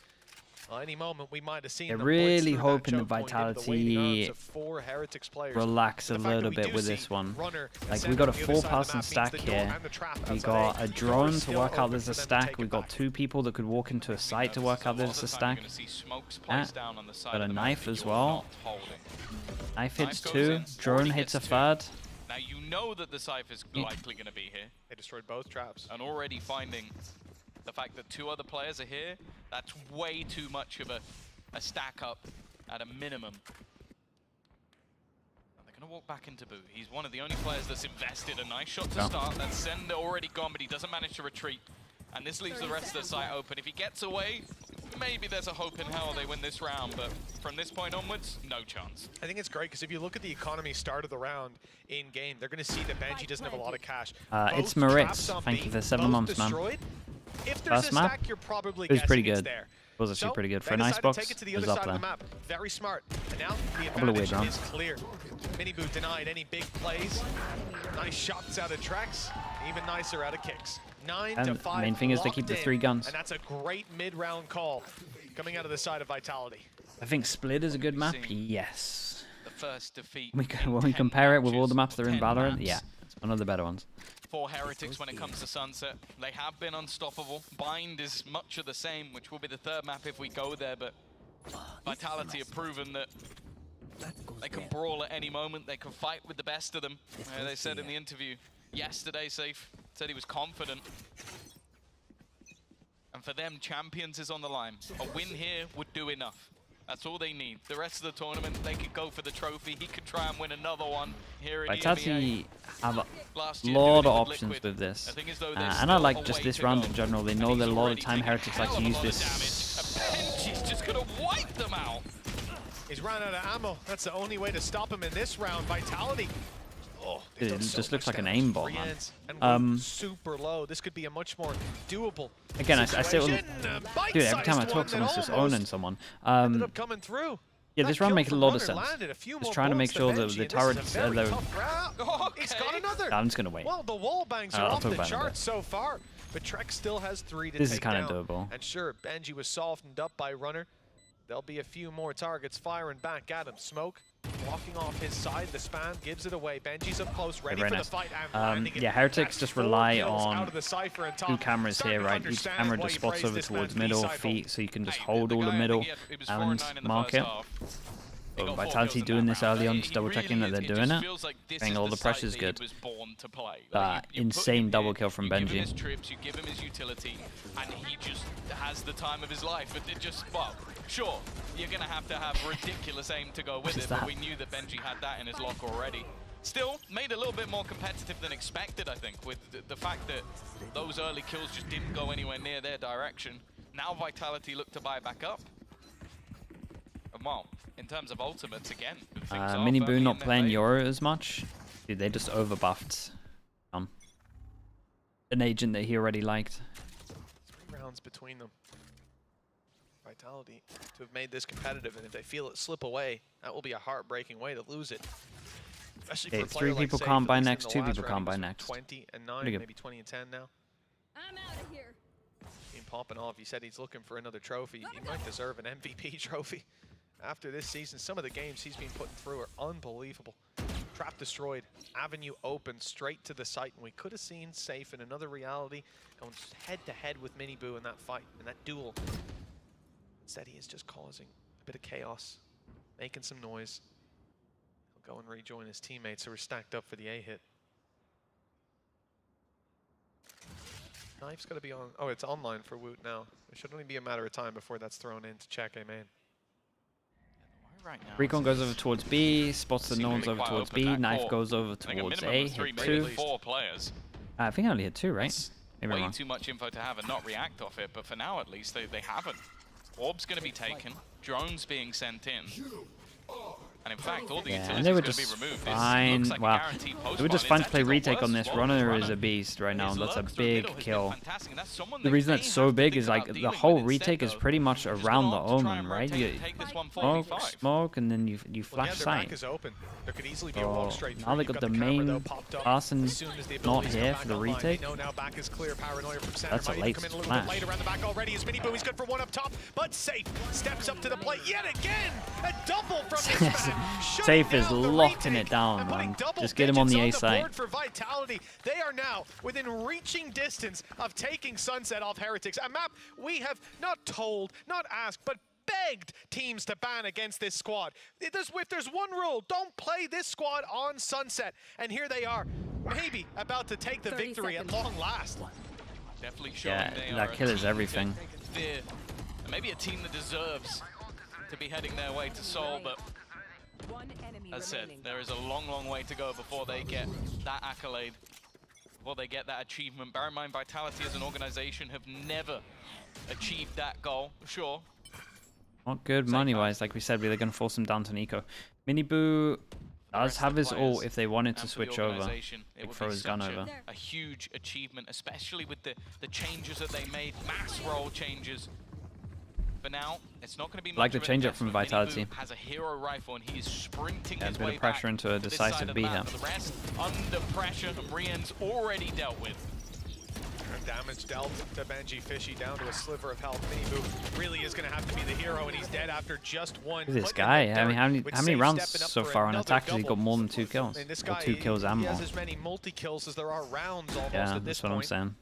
any moment we might have seen They're them really blitz through hoping that the choke point into the Vitality waiting arms of 4 Heretics players. relax a The fact that little we bit do with see this one. Runner and Like, center we got a on the other side of the 4-person map means stack the door here. and the trap We outside got A. a The door drone is to still work out open there's for a them to stack. take We it got back. 2 people that could walk into a site to work out there's a stack. A Got a knife as well. Knife hits 2. Drone hits a 3rd. Now you know that the Cypher's likely going to be here, They destroyed both traps. and already finding the fact that 2 other players are here, that's way too much of a stack up at a minimum. And they're going to walk back into Boo. He's one of the only players that's invested. A nice shot to start. That's Sender already gone, but he doesn't manage to retreat. And this leaves the rest of the site open. If he gets away, maybe there's a hope in hell they win this round, but from this point onwards, no chance. I think it's great because if you look at the economy start of the round in game, they're going to see that Benji doesn't have a lot of cash. It's Both Maritz. traps on Thank B, you for 7 both months, man. destroyed. If there's First a map, stack, you're probably it was pretty guessing it's good. there. It was actually pretty good. For they an decided to icebox, take it to the it was other up side of there. the map. Very smart. And now the Couple of weird advantage rounds. is clear. Miniboot denied any big plays. Nice shots out of tracks. Even nicer out of kicks. 9 to And 5. main thing is they locked keep the in, 3 guns. And that's a great mid-round call coming out of the side of Vitality. I think Split is a good map. Seen Yes. The first defeat. When we 10 compare it with all the matches, maps that are in 10 Valorant, maps. yeah, it's one of the better ones. For Heretics when it comes to Sunset. They have been unstoppable. Bind is much of the same, which will be the 3rd map if we go there, but Vitality have proven that they can brawl at any moment. They can fight with the best of them. They said in the interview yesterday, Safe said he was confident. And for them, Champions is on the line. A win here would do enough. That's all they need. The rest of the tournament, they could go for the trophy. He could try and win another one here in EMEA. Vitality have a Last year, lot of doing it with options Liquid. with this. The thing is, though, there's And I still like a just way this to round go. in general. They And know he's that a lot of already time taken a Heretics like hell to of a use lot of this. damage. And Benji's just gonna wipe them out. He's run out of ammo. That's the only way to stop him in this round. Vitality. Oh, they've Dude, done it so just looks much like an damage. aimbot, 3 man. ends and super low. This could be a much more doable Again, I still... situation. Dude, every time I Bite-sized talk, one someone's that just almost owning someone. ended up coming through. Yeah, That this round kill makes a from lot of Runner sense. landed a few Just more trying to make bullets sure than that Benji, the and this is a turrets... very tough round. He's got another. I'm just going to wait. Well, the wall bangs are I'll off talk the about it in a charts so far, but Trek still has 3 to This take is kind down. of doable. And sure, Benji was softened up by Runner. There'll be a few more targets firing back at him. Smoke walking off his side. The span gives it away. Benji's up close, ready for the fight. And landing it. Yeah, Heretics That's just 4 rely kills on out of the Cypher and 2 top. cameras Starting here, to right? Each understand camera why just he spots praised over this man, towards middle, Decisive. feet, so you can just Hey, hold all the guy, I middle think he was and 4-9 in the mark first it. half. He So got 4 Vitality kills in doing that this round. early on, He just double really checking that is- they're it doing just it. feels like this Saying is all the the site pressure's that good. he was born to play. Like, you put Insane him double here, kill from you give him Benji. his trips, you give him his utility, and he just has the time of his life. It just, well, sure, you're going to have ridiculous aim to go with What is it, but that? we knew that Benji had that in his lock already. Still, made a little bit more competitive than expected, I think, with the fact that those early kills just didn't go anywhere near their direction. Now Vitality look to buy back up. And well, in terms of ultimates, again, things are Mini firmly Boo in not their playing favour. Yoru as much. Dude, they just overbuffed an agent that he already liked. 3 rounds between them. Vitality to have made this competitive, and if they feel it slip away, that will be a heartbreaking way to lose it. Especially for a player 3 like people Safe, can't at buy least in next, the 2 last people round, can't he buy was next. 20 and 9, Pretty good. maybe 20 and 10 now. I'm out of here. Team popping off. He said he's looking for another trophy. He might deserve an MVP trophy after this season. Some of the games he's been putting through are unbelievable. Trap destroyed, avenue open straight to the site, and we could have seen Safe in another reality going head to head with Miniboo in that fight, in that duel. Instead, he is just causing a bit of chaos, making some noise. He'll go and rejoin his teammates who are stacked up for the A hit. Knife's got to be on. Oh, it's online for Woot now. It should only be a matter of time before that's thrown in to check A main. Right now, Recon goes over towards B, spots that no one's over quite towards open, B, that Knife core. goes over I think a towards minimum A, of 3, hit maybe 2. 4 players. I think I only hit 2, right? That's Maybe I'm way wrong. too much info to have and not react off it, but for now at least they haven't. Orb's going to be taken, drones being sent in. And in fact, all the Yeah, utilities and they were going to be just removed. fine. Looks like a Wow. guaranteed They were post-fight. just It's fine to play actually retake got on worse this. as well. Runner is a beast right now, His and that's a lurks through the big middle has been kill. fantastic, and that's someone The they reason may it's so have to big think is like about the dealing whole with instead, retake is though. pretty much Just around gonna the opt to try omen, and right? rotate You and take this one smoke, 4v5. smoke, and then you Well, yeah, flash their sight. back is open. There could easily be a walk straight Now through. they You've got the camera, though, main popped up. person As soon as the not abilities come here back for the online, they retake. know now back is clear. Paranoia from center. That's a Might even late come in a little splash. bit later around the back already. Is Miniboo. He's good for one up top, but Safe steps up to the plate yet again. A double from this man. Safe is down the locking retake it down, and putting man. double Just get him on the A digits side. board for Vitality. They are now within reaching distance of taking Sunset off Heretics. A map we have not told, not asked, but begged teams to ban against this squad. If there's one rule, don't play this squad on Sunset. And here they are, maybe about to take the 30 victory at seconds. long last. Definitely showing Yeah, they that are a kill is team everything. to fear. And maybe a team that deserves to be heading their way to Seoul, but One enemy as said, remaining. there is a long, long way to go before they get that accolade, before they get that achievement. Bear in mind, Vitality as an organization have never achieved that goal. Sure, Not good money-wise, like we said, we're going to force him down to Nico. Miniboo does rest have of the his ult players if they wanted and to for the switch over. organization, it Big would throw be his gun such over. a huge achievement, especially with the changes that they made, mass role changes. For now, it's not going to be much Like the of an change up from investment. Vitality. Miniboo has a hero rifle and he is sprinting Yeah, his a bit way of pressure back into a to this side decisive of the B map. here. For the rest, under pressure, and Rian's already dealt with. And damage dealt to Benji Fishy down to a sliver of health. Miniboo really is going to have to be the hero, and he's dead after just one. Look at this Putting guy. him I mean, there how many with how many Safe rounds stepping up so for far on another attack has he double. got more than 2 kills? I mean, this Or guy, 2 kills and he more. has as many multi-kills as there are rounds almost Yeah, at this that's what I'm point. saying.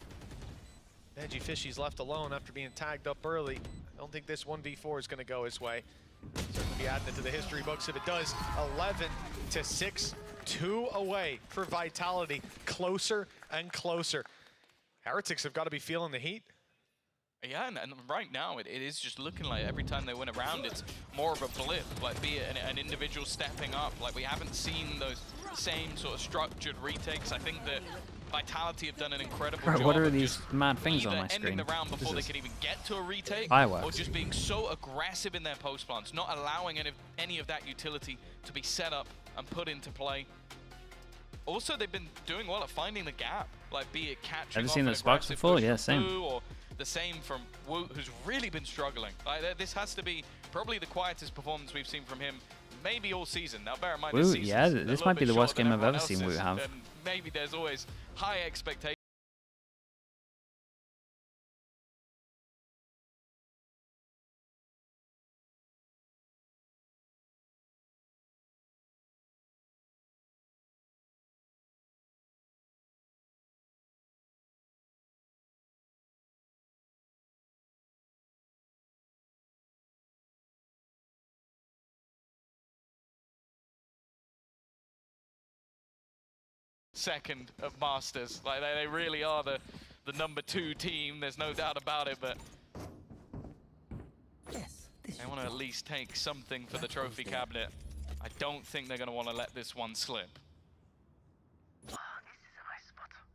Benji Fishy's left alone after being tagged up early. I don't think this 1v4 is going to go his way. Certainly be adding it to the history books if it does. 11-6, 2 away for Vitality. Closer and closer. Heretics have got to be feeling the heat. Yeah, and right now it is just looking like every time they win a round, it's more of a blip, like be it an individual stepping up. Like we haven't seen those same sort of structured retakes. I think that Vitality have done an incredible Bro, job what are of these just mad things on either my ending screen? the round What before they is can even get to a retake, Fireworks. or just being so aggressive in their post plants, not allowing any of that utility to be set up and put into play. Also, they've been doing well at finding the gap, like be it catching Ever off seen an the sparks aggressive before? push Yeah, from same. Boo, or the same from Woot, who's really been struggling. Like, this has to be probably the quietest performance we've seen from him, maybe all season. Now, bear in mind, Woot, this season's yeah, a this little might be bit the worst shorter game than I've ever everyone seen Woot else's, have. and maybe there's always high expectations. Second of Masters. Like they really are the number 2 team, there's no doubt about it, but Yes, this they want to at least take something for the trophy cabinet. I don't think they're going to want to let this one slip.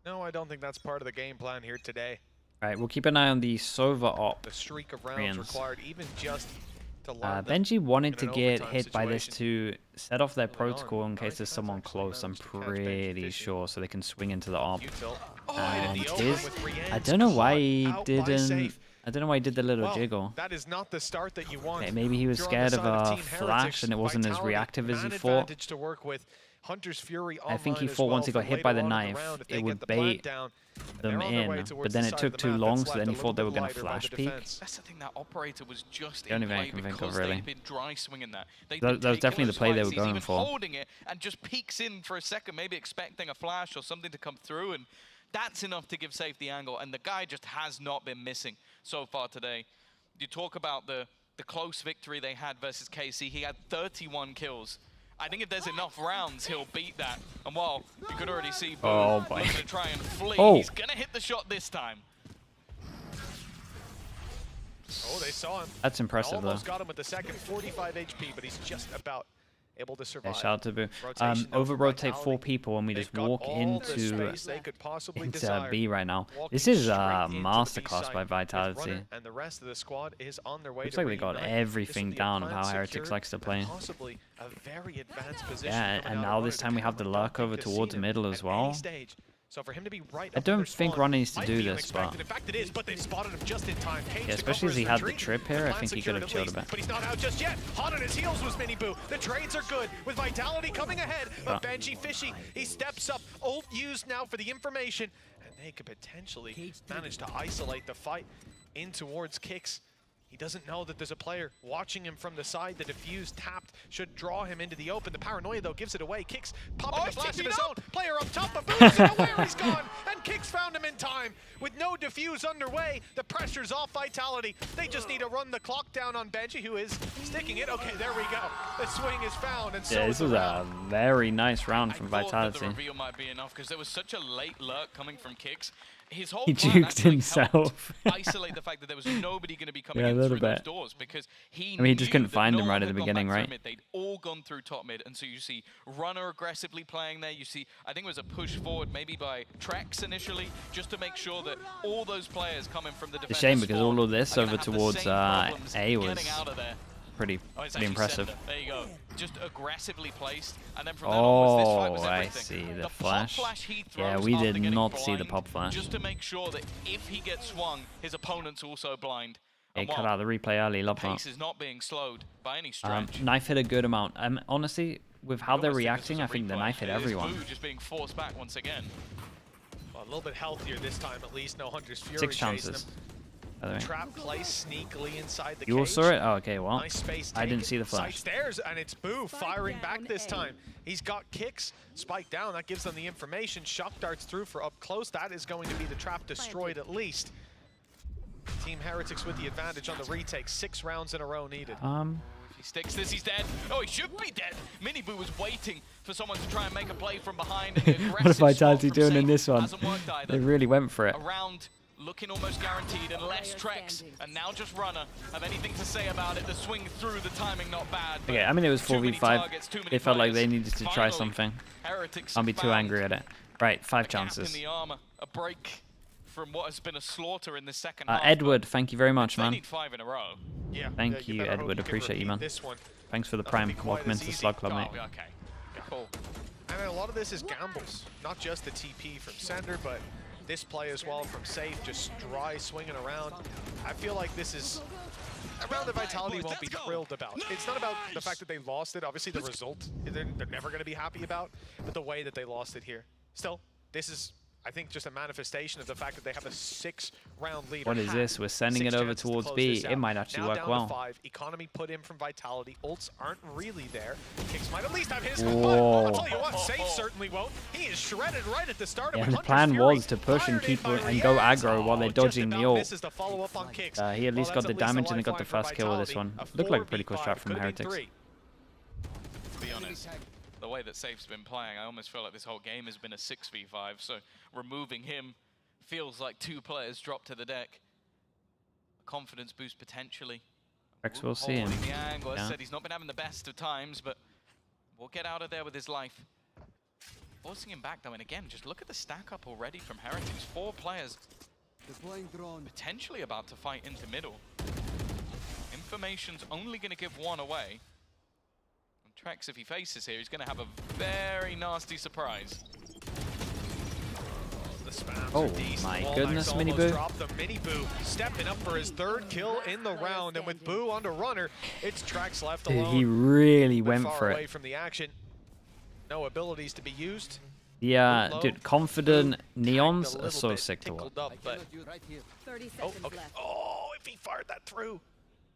No, I don't think that's part of the game plan here today. Alright, we'll keep an eye on the Sova op. The streak of rounds Rians. required, even just to land them Benji wanted to in an get overtime hit by this situation. to set off their Early on. protocol in Oh, case he there's has someone actually close, I'm managed to catch Benji pretty Fishy. sure, so they can swing into the op. Util. And into the it open is- with Rian's I don't know why he caught out by didn't Safe. I don't know why he did the little Well, jiggle. that is not the start that you want. Okay, maybe he was scared of a flash and it wasn't as reactive as he thought. To work with. Hunter's Fury I think he thought once he got hit by the knife, it would bait them in, but then it took too long, so then he thought they were going to flash peek. That's the thing, that operator was just The only in thing I play can think because of, really. they've been dry swinging that. That was definitely the play they were going for. Holding it and just peeks in for a second, maybe expecting a flash or something to come through, and that's enough to give Safe the angle, and the guy just has not been missing so far today. You talk about the close victory they had versus KC. He had 31 kills. I think if there's enough rounds, he'll beat that. And while you could already see Boo looking to try and flee, he's going to hit the shot this time. Oh, they saw him. That's impressive, though. Almost got him with the second, 45 HP, but he's just about able to survive. Yeah, shout out to Boo. Over-rotate 4 people and we just walk into B right now. This is a masterclass by Vitality. And the rest of the squad is on their way. Looks like they got everything down of how Heretics likes to play. Yeah, and now this time we have the lurk over towards the middle as well. So for him to be right, I don't think Ron needs to do this, but in fact it is, but they've spotted him just in time. yeah, especially as he had the trip here, I think he could have chilled a bit. But he's not out just yet. Hot on his heels was Miniboo. The trades are good with Vitality coming ahead, but Benji Fishy, he steps up. Ult used now for the information, and they could potentially manage to isolate the fight in towards Kicks. He doesn't know that there's a player watching him from the side. The defuse tapped should draw him into the open. The paranoia, though, gives it away. Kicks popping the flash of his own. Player up top, but Boo's where he's gone. And Kicks found him in time. With no defuse underway, the pressure's off Vitality. They just need to run the clock down on Benji, who is sticking it. Okay, there we go. The swing is found. And so yeah, this was a very nice round from Vitality. The reveal might be enough because there was such a late lurk coming from Kicks. His whole he juked himself. Isolate the fact that there was nobody going to be coming in through those doors because he he just couldn't find him right at the beginning, right? They'd all gone through top mid, and so you see Runner aggressively playing there. You see, I think it was a push forward maybe by Trex initially, just to make sure that all those players coming from the defense. It's a shame because all of this over towards A was pretty impressive. There you go. Just aggressively placed, and then from then onwards, this fight was everything. I see the flash. He Yeah, we did not see the pop flash. Just to make sure that if he gets swung, his opponent's also blind. He cut out the replay early, love that. Pace is not being slowed by any stretch. Knife hit a good amount. Honestly, with how they're reacting, I think the knife hit everyone. Just being forced back once again. Well, a little bit healthier this time, at least. No Hunter's Fury. 6 chances. Trap place sneakily inside the you all cage. saw it? Oh, okay, well, nice space I didn't see the flash. Stairs, and it's Boo firing back this time. He's got Kicks, spike down, that gives them the information. Shock darts through for up close. That is going to be the trap destroyed at least. Team Heretics with the advantage on the retake. 6 rounds in a row needed. If he sticks this, he's dead. Oh, he should be dead. Miniboo was waiting for someone to try and make a play from behind. What is Vitality doing in this one? They really went for it. Around looking almost guaranteed, and less Trex, and now just Runner. Have anything to say about it? The swing through, the timing not bad. Okay, I mean it was 4v5. They felt like they needed to try something. I'll be too angry at it. Right, 5 chances. In the armor, a break from what has been a slaughter in the second half. Edward, thank you very much, man. They need 5 in a row. Yeah. Thank you, Edward. Appreciate you, man. Thanks for the prime. Welcome into the Slug Club, mate. Oh, okay. Cool. And a lot of this is gambles, not just the TP from Sender, but this play as well from Safe, just dry swinging around. I feel like this is a round that Vitality won't be thrilled about. It's not about the fact that they lost it. Obviously, the result, they're never going to be happy about, but the way that they lost it here. Still, this is, I think, just a manifestation of the fact that they have a 6-round lead. What is this? We're sending it over towards B. It might actually work well. 5. Economy put in from Vitality. Ults aren't really there. Kicks might at least have his. Whoa. I'll tell you what, Safe certainly won't. He is shredded right at the start. Yeah, the plan was to push and keep and go aggro while they're dodging the ult. He at least got the damage and got the first kill with this one. Looked like a pretty cool strat from Heretics. To be honest, the way that Safe's been playing, I almost feel like this whole game has been a 6v5, so removing him feels like 2 players drop to the deck. A confidence boost potentially. Rex, we'll see him. The angle. As I Yeah. said, he's not been having the best of times, but we'll get out of there with his life. Forcing him back though, and again, just look at the stack up already from Heretics. 4 players potentially about to fight into middle. Information's only going to give 1 away. Trex, if he faces here, he's going to have a very nasty surprise. the spams Oh are decent. my Wallbang's goodness, almost Miniboo. dropped them. Miniboo stepping up for his 3rd kill in the round, and with Boo under runner, it's Trax left Dude, alone. he really went far for away it. from the action. No abilities to be used. Yeah, dude, confident Boo Neons tagged a are little so bit, sick to watch. tickled up, but 30 oh, seconds okay. left. Oh, if he fired that through,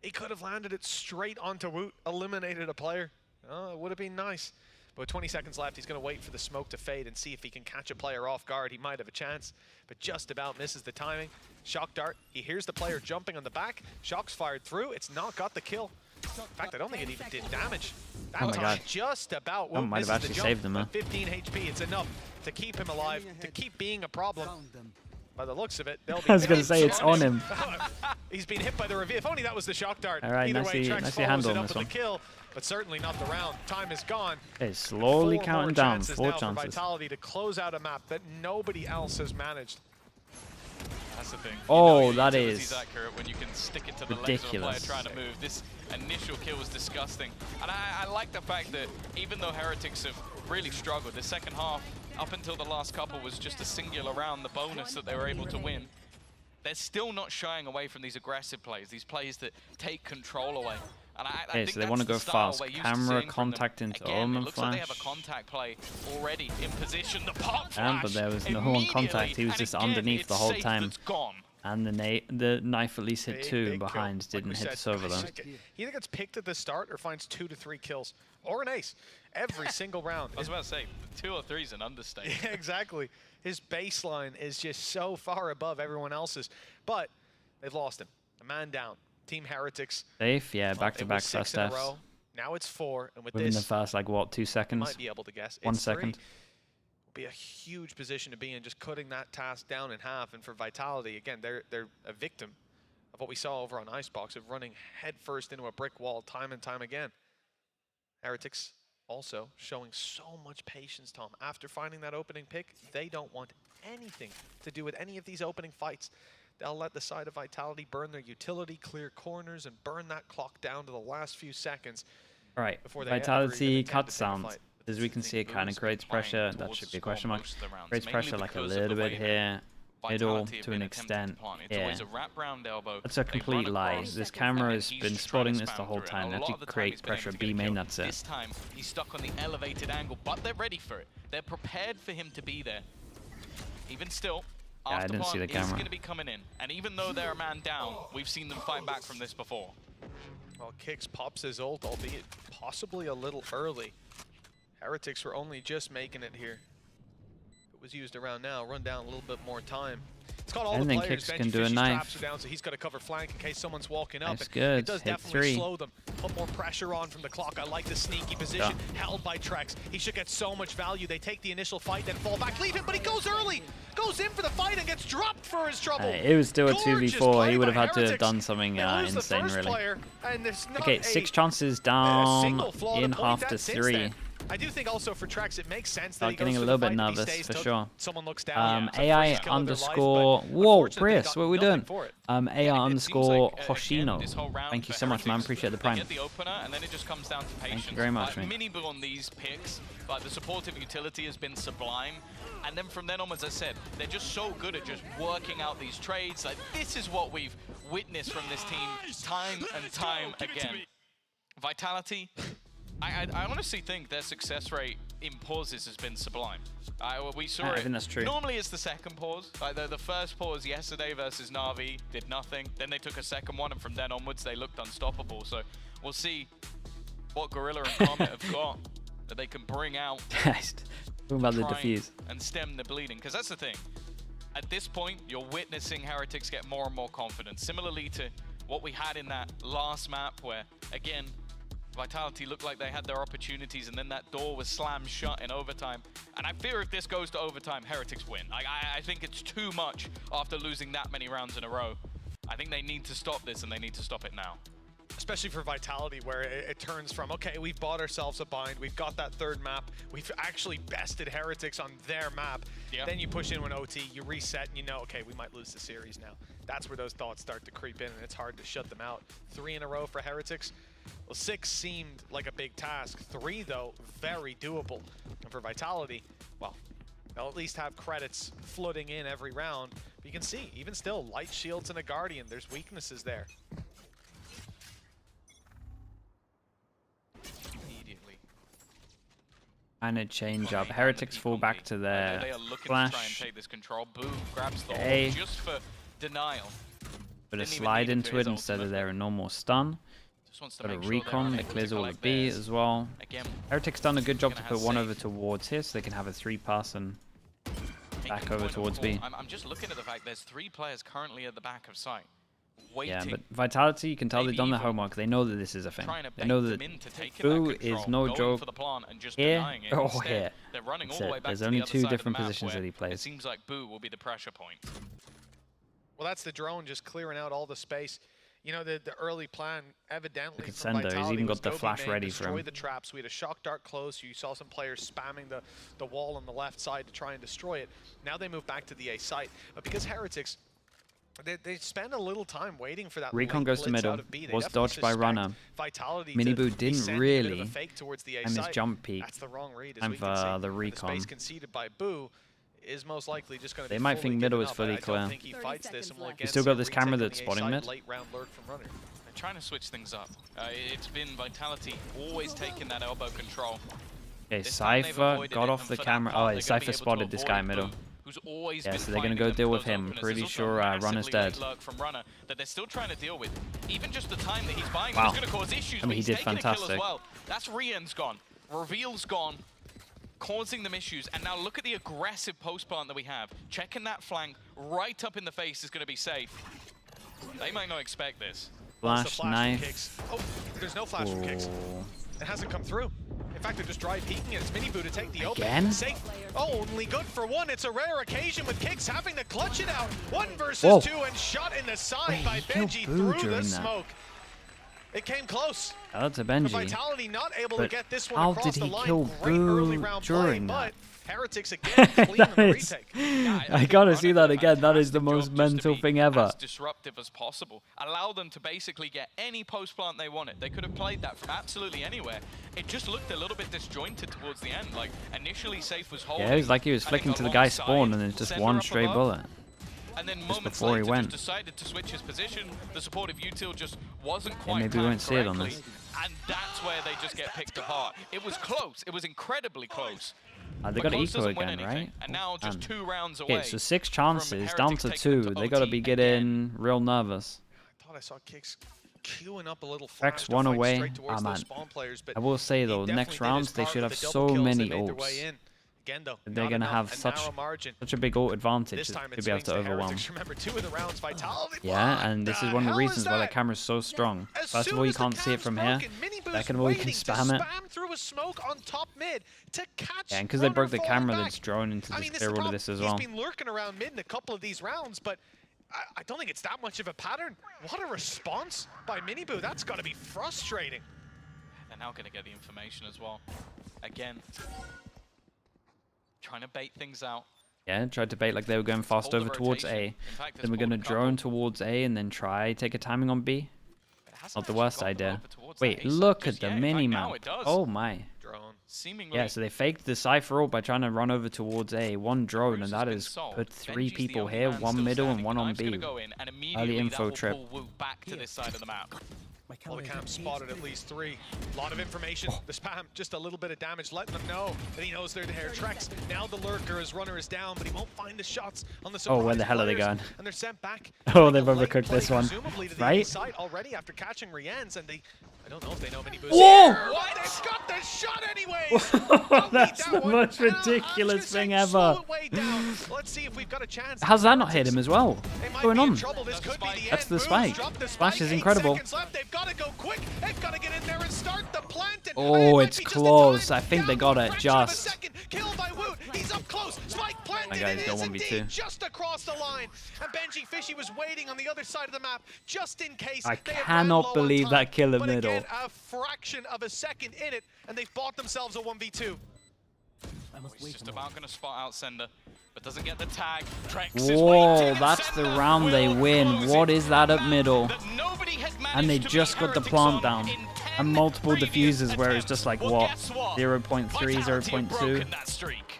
he could have landed it straight onto Woot, eliminated a player. Oh, it would have been nice. But with 20 seconds left, he's going to wait for the smoke to fade and see if he can catch a player off guard. He might have a chance, but just about misses the timing. Shock dart, he hears the player jumping on the back. Shock's fired through, it's not got the kill. In fact, I don't think it even did damage. That Oh my time, God. just about That Woot might have misses the actually jump, saved them, but huh? 15 HP, it's enough to keep him alive, to keep being a problem. Found them. By the looks of it, they'll be I was going to hits say, it's on him. He's been hit by the reveal. If only that was the shock dart. All right, Either nicely- way, Trax nicely follows handled it on up this with one. the kill, but certainly not the round. Time is gone. It's slowly 4 more counting down. chances 4 now chances. for Vitality to close out a map that nobody else has managed. That's the thing. Oh, your that utility's is accurate when you can stick it to the legs of a player ridiculous. trying to move. This initial kill was disgusting. And I like the fact that even though Heretics have really struggled, the second half, up until the last couple, was just a singular round, the bonus that they were able to win. They're still not shying away from these aggressive plays, these plays that take control away. And I Okay, think so they want to that's go the style fast. we're used to Camera seeing from them. contact into Again, Omen it looks like they have a flash. contact play already in position. The pop And flash but there was no one contact. He was and just again, underneath the it's whole safe time. that's gone. And the knife at least hit Big, 2 big behind, kill. didn't Like we hit said, us over though. He either gets picked at the start or finds 2 to 3 kills. Or an ace. Every single round. I was about to say, 2 or 3 is an understatement. Yeah, exactly. His baseline is just so far above everyone else's. But they've lost him. A man down. Team Heretics. Safe, yeah, It back-to-back was 6 first in a Fs. row. Now it's 4, and with Within the this, first, like, what, 2 you seconds? might be able to guess. 1 It's 3. second. Will be a huge position to be in, just cutting that task down in half. And for Vitality, again, they're a victim of what we saw over on Icebox, of running headfirst into a brick wall time and time again. Heretics also showing so much patience, Tom. After finding that opening pick, they don't want anything to do with any of these opening fights. They'll let the side of Vitality burn their utility, clear corners, and burn that clock down to the last few seconds. Right, Before they ever Vitality even attempt cut to take a sound. fight. As we can see, it kind of creates pressure. That should be a question mark. Creates pressure like a little bit here. Middle to an extent. Yeah. That's a complete lie. This camera has been spotting this the whole time. They have to create pressure. B main, that's This it. time, he's stuck on the elevated angle, but they're ready for it. They're prepared for him to be there. Even still, Yeah, I didn't see the is camera. going to be coming in. And even though they're a man down, we've seen them fight back from this before. Well, Kix pops his ult, albeit possibly a little early. Heretics were only just making it here. It was used around now. Run down a little bit more time. It's got all And the then players. Kix can do a Benji Fish's knife. traps are down, so he's got to cover flank in case someone's walking up. That's And good. It does Hit definitely 3. slow them. Put more pressure on from the clock. I like the sneaky position held by Trex. He should get so much value. They take the initial fight, then fall back. Leave him, but he goes early. Goes in for the fight and gets dropped for his trouble. It was still a Gorgeous 2v4. play He would by have had to have Heretics. done something They lose the insane, first really. player, and there's not Okay, a 6 chances a down single flaw to in point half at to since 3. then. I do think also for Trex it makes sense that Start he getting goes a for little the bit fight, he nervous, stays for till sure. Someone looks down. AI First kill of their life, underscore. but Whoa, unfortunately, Chris, got what are we nothing doing? for it. AI And it seems underscore like, again, Hoshino. this whole round Thank you for so much, man. Heretics, Appreciate the they prime. get the opener, and then it just comes down to patience. you very much, Like, mate. Miniboo on these picks, like the supportive utility has been sublime. And then from then on, as I said, they're just so good at just working out these trades. Like, this is what we've witnessed from this team time and time again. Vitality, I honestly think their success rate in pauses has been sublime. We saw I it. think that's true. Normally it's the second pause. Like the first pause yesterday versus Na'Vi did nothing. Then they took a second one, and from then onwards they looked unstoppable. So we'll see what Gorilla and Comet have got that they can bring out. Talking about the try defuse. and stem the bleeding, because that's the thing. At this point, you're witnessing Heretics get more and more confident. Similarly to what we had in that last map where, again, Vitality looked like they had their opportunities and then that door was slammed shut in overtime. And I fear if this goes to overtime, Heretics win. I think it's too much after losing that many rounds in a row. I think they need to stop this, and they need to stop it now. Especially for Vitality, where it turns from, okay, we've bought ourselves a bind, we've got that third map, we've actually bested Heretics on their map. Yeah. Then you push in an OT, you reset, and you know, okay, we might lose the series now. That's where those thoughts start to creep in, and it's hard to shut them out. 3 in a row for Heretics. Well, 6 seemed like a big task. 3, though, very doable. And for Vitality, well, They'll at least have credits flooding in every round. But you can see, even still, light shields and a Guardian, there's weaknesses there. Immediately. And a change up. Heretics fall back to their they are looking flash. to try and take this control. Boo grabs the A. hold just for denial. Put a Didn't even slide need into for it his instead of ultimate. their normal stun. Just wants to Got a make sure recon they're that able clears to all collect of B theirs. as well. Again, Heretics done a good job to gonna put have one safe. over towards here so they can have a 3-pass and making back point over of towards call. B. I'm just looking at the fact there's 3 players currently at the back of site. Waiting. Yeah, but Vitality, you can tell they've Maybe done their even homework. They know that this is a thing. trying to They bait know them that into taking Boo that is control, no going joke for the plant and just here denying it. or Instead, here. They're running all That's the way it. back There's to only the other two side of the different map positions where that he It plays. seems like Boo will be the pressure point. Well, that's the drone just clearing out all the space. You know, the early plan evidently Look at from Sendo, he's Vitality even got was the go flash B main, ready for destroy him. the traps. We had a shock dart close. You saw some players spamming the wall on the left side to try and destroy it. Now they move back to the A site. But because Heretics, they spend a little time waiting for that Recon late goes to blitz middle. out of B. They Was definitely dodged by suspect Runner. Vitality to Miniboo be didn't sending a bit of a really fake towards the A time his site. jump peak. That's the wrong read, as Time we can for see. the And the recon. space conceded by Boo is most likely just going to They be might fully think middle given is up. fully I clear. don't think he 30 fights this, and we'll seconds again still see got a this retake camera on the that's A spotting side, mid. late round lurk from Runner. They're trying to switch things up. It's been Vitality always taking that elbow control. Okay, This time they've Cypher avoided got it, off and the for that camera. part, Oh, they're gonna Cypher be able to spotted this guy avoid middle. Boo, who's always Yeah, been so they're gonna finding go them deal with close him. openers. Pretty There's also sure, a Runner's massively dead. late lurk from Runner that they're still trying to deal with. Even just the time that he's buying Wow. is going to cause issues. I mean, but he he's did taking a kill as fantastic. well. That's Rian's gone. Reveal's gone. Causing them issues. And now look at the aggressive post plant that we have. Checking that flank right up in the face is going to be safe. They might not expect this. Wants Flash, the from knife. Kicks. Oh, there's no flash from Kicks. Oh. It hasn't come through. In fact, they're just dry peeking it. It's Miniboo to take the Again? open. Safe. Oh, only good for one. It's a rare occasion with Kicks having to clutch it out. 1 versus Whoa. 2 and shot in the side Wait, by he killed Benji Boo through the during that. smoke. It came close. Shout out to But Benji. Vitality not able But to get this one how across did the he line. kill Great early Boo round during play, that? but Heretics again clean on the Nice. retake. I gotta see that again. That is the most mental thing ever. As disruptive as possible. Allow them to basically get any post plant they wanted. They could have played that from absolutely anywhere. It just looked a little bit disjointed towards the end. Like initially Safe was holding. Yeah, it was like he was and flicking then to the guy's alongside, spawn and then just sender one up straight above, bullet. And then moments before he later went. just decided to switch his position. The supportive util just wasn't quite maybe we timed won't see it on correctly, this. and that's where they just get picked apart. It was close. It was incredibly close. They But got to close eco doesn't win again, anything. right? And now just And- 2 rounds away. Okay, so 6 chances, down Heretics to taking them 2. to They got to OT be again. getting real nervous. I thought I saw Kicks queuing up a little Rex flash to one fight away. straight towards Ah, those man. spawn players, but I will say he though, definitely next did his rounds they part should with have the so double kills. many They made their way ults. in. Again, though, They're not gonna enough, have a such narrow margin. a big ult advantage This to time it be able swings to to overwhelm. Heretics. Remember, 2 of the rounds, Vitality. Yeah, What and this the is one of the hell reasons why the that? camera's so strong. As First of soon all, you as the can't see it cam's from here. broken, Miniboo's Second of all, you can waiting to spam it. spam through a smoke on top mid to catch. Yeah, and because they Runner broke the falling camera, back. that's drawn into I just mean, this clear is the all of problem. this as well. He's been lurking around mid in a couple of these rounds, but I don't think it's that much of a pattern. What a response by Miniboo. That's got to be frustrating. They're now going to get the information as well. Again, trying to bait things out. Yeah, tried to bait like they were going fast Hold the over towards rotation. A. In fact, Then we're there's going to pulled a drone couple. towards A and then try take a timing on B. It hasn't Not the actually worst got them idea. over towards that Wait, A side look at just the yet. In fact, mini now map. it does. Oh my. Drone. Seemingly. Yeah, so they faked the Cypher ult by trying to run over towards A. One drone, Bruce and has that been has solved. put 3 Benji's the people only here, man 1 still middle and standing. 1 on Knife's gonna B. go in, and immediately info that will trip. pull Woot back to this side of the map. My Well, the camera is camp on spotted cage at least 3. A lot of information. The spam, just a little bit of damage, letting them know that he knows they're there. Trex, now the lurker, his runner is down, but he won't find the shots on the surprise where the hell are they players, going? And they're sent back. Oh, they've Like a late overcooked play, this one. presumably to the Right? east side already after catching Rien's, and they, I don't know if they know many boosts. Whoa! What? They've got the shot anyways! Don't need That's that the one. most And I'm just ridiculous saying, thing slow ever. it way down. Let's see if we've got a chance. How's that not hit him as well? They might What's going be in on? trouble. This could be the That's end. the Boo's spike. dropped the Splash spike. is 8 incredible. seconds left. They've got to go quick. They've got to get in there and start the plant. And Oh, it might it's be just in close. time. I think Down they to got a it fraction of a just. second. Killed by Woot. He's up close. Spike planted. My guys It go is 1v2. indeed just across the line. And Benji Fishy was waiting on the other side of the map just in case. I they had cannot ran low on believe time. that kill in But middle. again, a fraction of a second in it, and they've bought themselves a 1v2. I must He's wait just a about moment. going to spot out Sender, but doesn't get the tag. Trex is Whoa, waiting, and that's the Sender round they will win. close What it is that on up a middle? map that nobody had And they managed to just beat got the Heretics plant on down. in 10 And multiple previous diffuses where it's just like, attempts. what? Well, guess what? 0.3, Vitality have 0.2. broken that streak.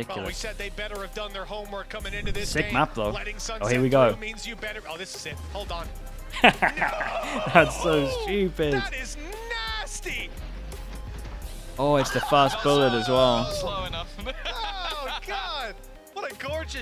Well, we said they better have done their homework coming into this Sick game. map though. Oh, here we go. Means you better. Oh, this is it. Hold on. That's so stupid. That is nasty. Oh, it's the first bullet as well. Slow enough. Oh God! What a gorgeous